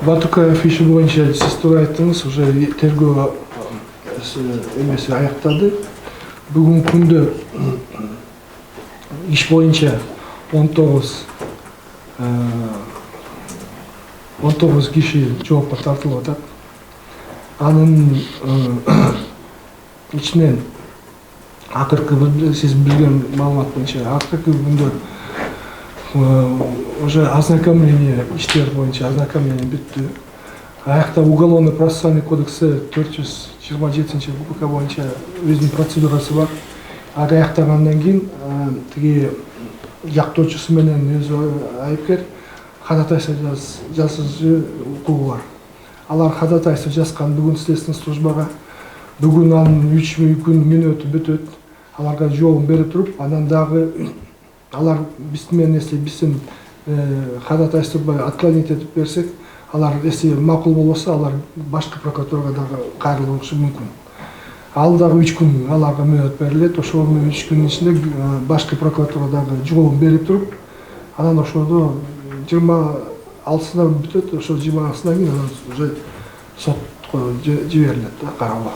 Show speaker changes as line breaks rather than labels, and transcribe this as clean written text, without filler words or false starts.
Батукаев иши боюнча сиз туура айттыңыз, уже тергөө эмеси аяктады. Бүгүнкү күндө иш боюнча 19 киши жоопко тартылып атат. Анын ичинен акыркы сиз билген маалымат боюнча акыркы күндө уже ознакомление иштер боюнча ознакомление бүттү. Аякта уголовный процессуальный кодекси 427 УК боюнча өзүнүн процедурасы бар. Ага аяктагандан кийин тиги жактоочусу менен өзү айыпкер ходатайство жасашы укугу бар. Алар ходатайство жазган бүгүн следственный службага. Бүгүн анын 3 күн мүнөтү бүтөт. Аларга жообун берип туруп, анан дагы алар биздин ходатайствого отклонить этип берсек, алар если макул болбосо, алар башкы прокуратурага дагы кайрылышы мүмкүн. Ал дагы 3 күн аларга мөөнөт берилет. Ошол 3 күнүн ичинде башкы прокуратура дагы жообун берип туруп, анан ошондо 26-сына бүтөт. Ошол 26-сынан кийин анан уже сотко жиберилет кароого.